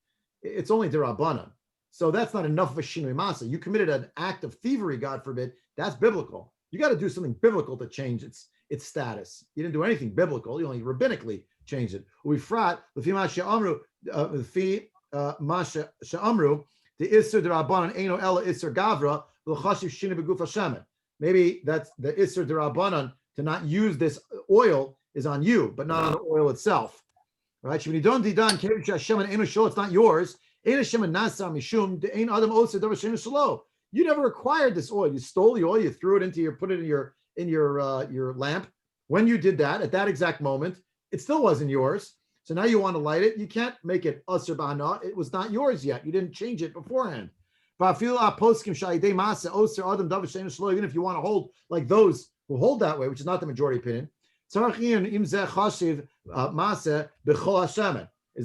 it's only derabanan. So that's not enough of a shinui masa. You committed an act of thievery, God forbid. That's biblical. You got to do something biblical to change its status. You didn't do anything biblical. You only rabbinically changed it. Masha Sha'amru, the Isser Derabanan Eino Ella Isser Gavra, L'chashiv Shina Beguf Hashemen. Maybe that's the Isser Derabanan to not use this oil is on you, but not on the oil itself. Right? It's not yours. You never acquired this oil. You stole the oil, you threw it put it in your lamp. When you did that, at that exact moment, it still wasn't yours. So now you want to light it. You can't make it asr b'hana. It was not yours yet. You didn't change it beforehand. Even if you want to hold like those who hold that way, which is not the majority opinion, is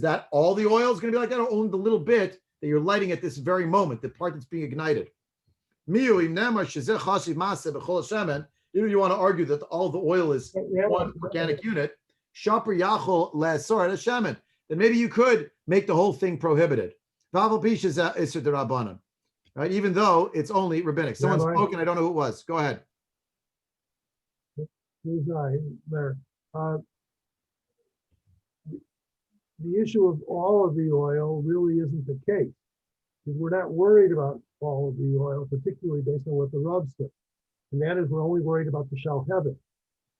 that all the oil is going to be like that, or only the little bit that you're lighting at this very moment, the part that's being ignited? Even if you want to argue that all the oil is one organic unit, then maybe you could make the whole thing prohibited. Right? Even though it's only rabbinic. Someone spoken, I don't know who it was. Go ahead. The issue of all of the oil really isn't the case, because we're not worried about all of the oil, particularly based on what the Rav said. And that is, we're only worried about the Shalhevet,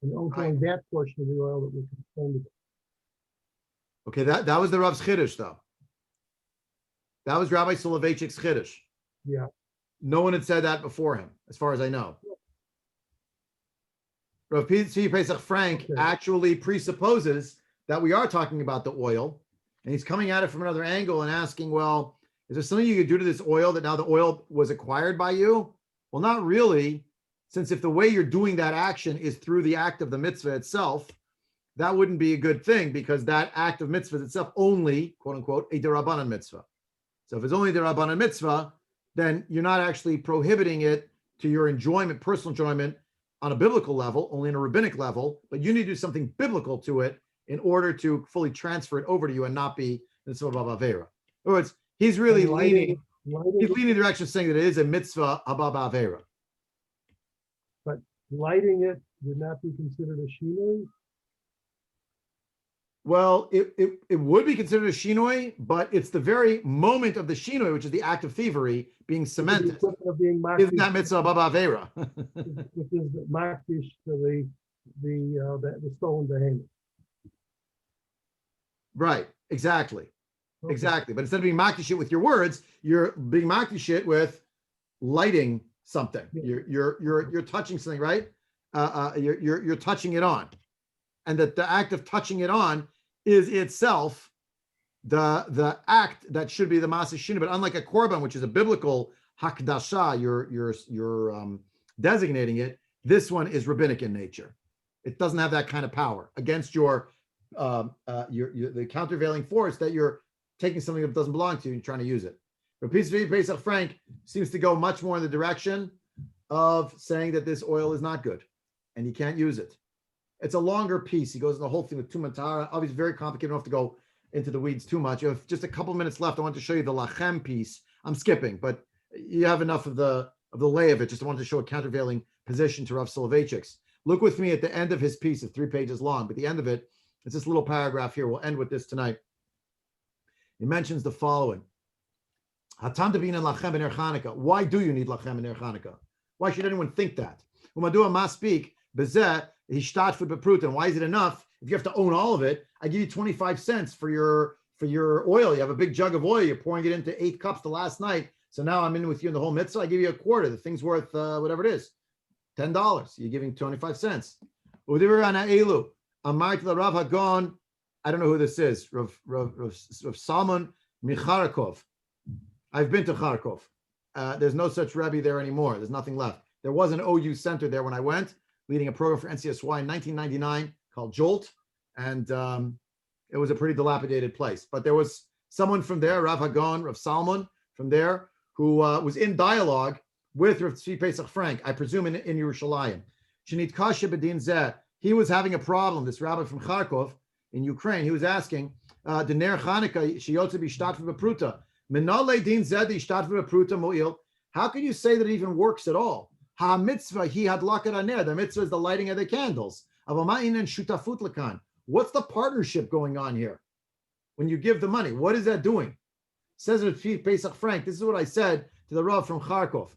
and only that portion of the oil that we're concerned about. Okay, that was the Rav's Chiddush, though. That was Rabbi Soloveitchik's Chiddush. Yeah. No one had said that before him, as far as I know. Rav Tzvi Pesach Frank actually presupposes that we are talking about the oil, and he's coming at it from another angle and asking, well, is there something you could do to this oil that now the oil was acquired by you? Well, not really, since if the way you're doing that action is through the act of the mitzvah itself, that wouldn't be a good thing, because that act of mitzvah is itself only, quote unquote, a derabanan mitzvah. So if it's only a derabanan mitzvah, then you're not actually prohibiting it to your enjoyment, personal enjoyment, on a biblical level, only on a rabbinic level, but you need to do something biblical to it in order to fully transfer it over to you and not be mitzvah b'avera. other words, he's really And leaning. lighting, He's leaning in the direction of saying that it is a mitzvah haba ba'avera. but lighting it would not be considered a shinoi? Well, it would be considered a shinoi, but it's the very moment of the shinoi, which is the act of thievery, being The cemented. equivalent of being Isn't that makdish, mitzvah haba ba'avera? which is makdish to the stolen behemoth. Right, exactly. Okay. Exactly. But instead of being makdish it with your words, you're being makdish it with lighting something. Yeah. You're touching something, right? You're touching it on. And that the act of touching it on is itself the act that should be the Maaseh Shinui. But unlike a korban, which is a biblical hakdasha, you're designating it. This one is rabbinic in nature. It doesn't have that kind of power against your the countervailing force that you're taking something that doesn't belong to you and trying to use it. But Pesach Frank seems to go much more in the direction of saying that this oil is not good and you can't use it. It's a longer piece. He goes in the whole thing with Tumantara. Obviously, very complicated. I don't have to go into the weeds too much. You have just a couple minutes left. I want to show you the Lachem piece. I'm skipping, but you have enough of the lay of it. Just wanted to show a countervailing position to Rav Soloveitchik's. Look with me at the end of his piece. It's 3 pages long, but the end of it, it's this little paragraph here. We'll end with this tonight. He mentions the following. Hatam devina lachem b'ner Chanukah. Why do you need lachem b'ner Chanukah? Why should anyone think that? Umadua maspik bezeh hishtadfut bepruta. Why is it enough? If you have to own all of it, I give you 25 cents for your oil. You have a big jug of oil. You're pouring it into 8 cups the last night. So now I'm in with you in the whole mitzvah. I give you a quarter. The thing's worth whatever it is, $10. You're giving 25 cents. Udiver Amar to Rav Hagon. I don't know who this is. Rav Salmon Micharakov. I've been to Kharkov. There's no such Rebbe there anymore. There's nothing left. There was an OU center there when I went, leading a program for NCSY in 1999 called Jolt. And it was a pretty dilapidated place. But there was someone from there, Rav Hagon, Rav Salmon from there, who was in dialogue with Rav Tzvi Pesach Frank, I presume in Yerushalayim. Shenit Kasha B'din Zeh. He was having a problem, this rabbi from Kharkov in Ukraine. He was asking, Dener Chanukah, Shiyotze B'shtatfu B'pruta. Menale din zed ishtatfu b'pruta mo'il. How can you say that it even works at all? Ha mitzvah he had lakat aner. The mitzvah is the lighting of the candles. Avama'in and shutafut lakan. What's the partnership going on here? When you give the money, what is that doing? Says it Pesach Frank. This is what I said to the Rav from Kharkov.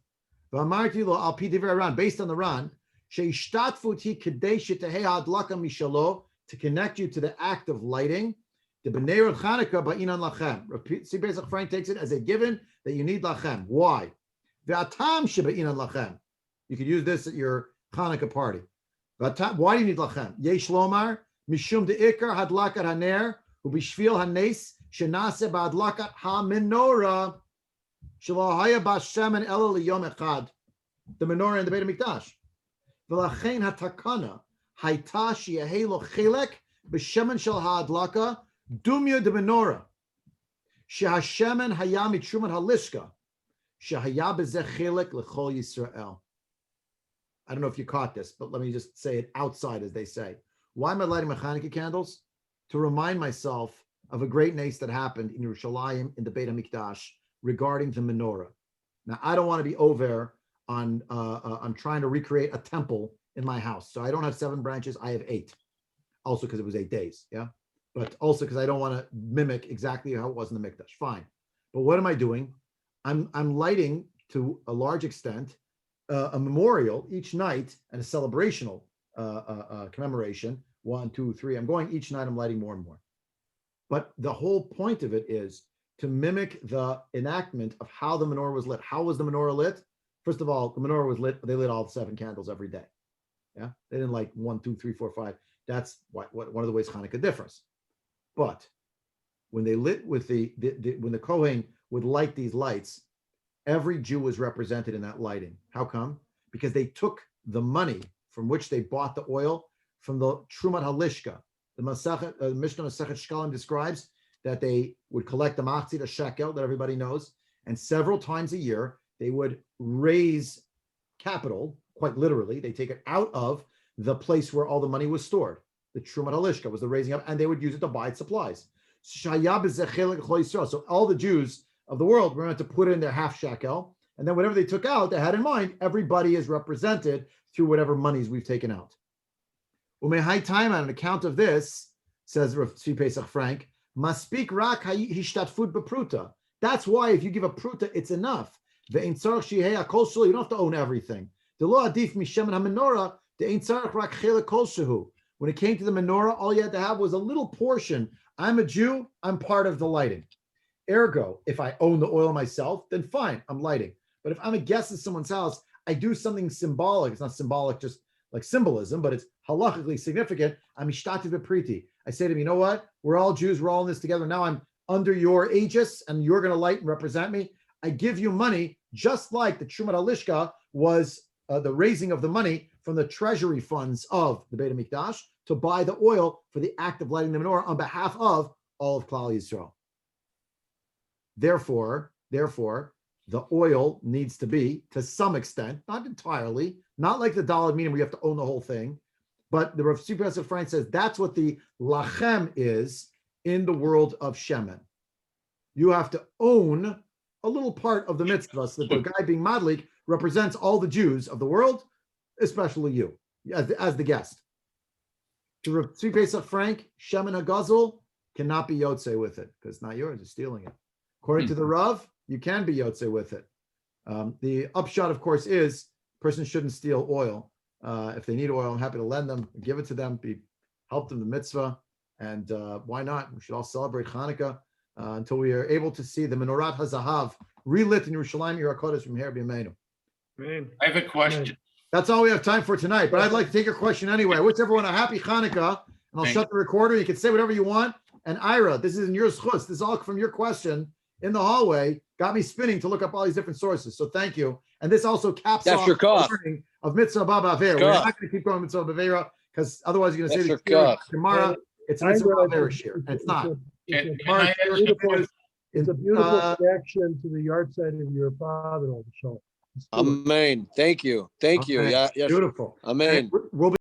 V'amarti lo al pi divrei Ran, based on the Ran, sheishtatfut hi kedei shetehei hadlaka mishalo, to connect you to the act of lighting. The B'nei Rav Chanukah ba'inan lachem. See, Pesach Frank takes it as a given that you need lachem. Why? Ve'atam sheba'inan lachem. You could use this at your Hanukkah party. Why do you need lachem? Yesh lomar mishum de'ikar hadlakat haner u'bishvil hanes shenase ba'adlakat ha-menorah shelo haya b'Hashem ela liyom echad. The menorah in the Beit HaMikdash. V'lachein hatakana hayta sheyehei lo chelek b'shemen shel ha'adlaka Dumya de menorah, shehashemen hayam mitrumat halishka, shehaya bezeh chelek lechol Yisrael. I don't know if you caught this, but let me just say it outside, as they say. Why am I lighting my Hanukkah candles? To remind myself of a great nace that happened in Yerushalayim in the Beit HaMikdash regarding the menorah. Now, I don't want to be over on trying to recreate a temple in my house, so I don't have 7 branches. I have 8. Also, because it was 8 days. Yeah. But also because I don't want to mimic exactly how it was in the Mikdash. Fine. But what am I doing? I'm lighting, to a large extent, a memorial each night and a celebrational commemoration. 1, 2, 3. I'm going each night. I'm lighting more and more. But the whole point of it is to mimic the enactment of how the menorah was lit. How was the menorah lit? First of all, the menorah was lit. They lit all 7 candles every day. Yeah. They didn't like 1, 2, 3, 4, 5. That's one of the ways Hanukkah differs. But when they lit with when the Kohen would light these lights, every Jew was represented in that lighting. How come? Because they took the money from which they bought the oil from the Trumat Halishka. The Mishnah Masechet Shkalim describes that they would collect the machzit, a shekel that everybody knows, and several times a year they would raise capital, quite literally. They take it out of the place where all the money was stored. The Trumat Halishka was the raising up, and they would use it to buy supplies. So all the Jews of the world were meant to put in their half shekel, and then whatever they took out, they had in mind, everybody is represented through whatever monies we've taken out. Umehai time on account of this, says Rav Tzvi Pesach Frank, maspik rak hishtatfut bepruta. That's why if you give a pruta, it's enough. You don't have to own everything. When it came to the menorah, all you had to have was a little portion. I'm a Jew, I'm part of the lighting. Ergo, if I own the oil myself, then fine, I'm lighting. But if I'm a guest at someone's house, I do something symbolic. It's not symbolic just like symbolism, but it's halachically significant. I'm ishtativ bepriti. I say to them, you know what? We're all Jews, we're all in this together. Now I'm under your aegis and you're going to light and represent me. I give you money, just like the Trumat HaLishka was the raising of the money from the treasury funds of the Beit HaMikdash to buy the oil for the act of lighting the menorah on behalf of all of Klal Yisrael. Therefore, the oil needs to be, to some extent, not entirely, not like the Daled meaning where you have to own the whole thing, but the Rav Tzvi Pesach Frank says that's what the lachem is in the world of Shemen. You have to own a little part of the mitzvah, so that the guy being madlik represents all the Jews of the world, especially you, as the guest. To Rav Tzvi Pesach Frank, Shemen HaGazel cannot be Yotzei with it, because it's not yours, you're stealing it. According to the Rav, you can be Yotzei with it. The upshot, of course, is person shouldn't steal oil. If they need oil, I'm happy to lend them, give it to them, help them the mitzvah, and why not? We should all celebrate Hanukkah until we are able to see the Menorat HaZahav relit in Yerushalayim, Yerakodesh from here b'Yameinu. I have a question. That's all we have time for tonight, but I'd like to take your question anyway. I wish everyone a happy Hanukkah, and I'll shut the recorder. You can say whatever you want. And Ira, this is in your schutz. This is all from your question in the hallway. Got me spinning to look up all these different sources. So thank you. And this also caps off the learning of Mitzvah Baba Avera. We're not going to keep going Mitzvah Avera because otherwise you're going to say tomorrow it's Mitzvah Avera share. And it's not. It's a beautiful reaction to the yard side of your father. Amen. Thank you. Thank you. Okay. Yeah. Yes. Beautiful. Amen. We'll be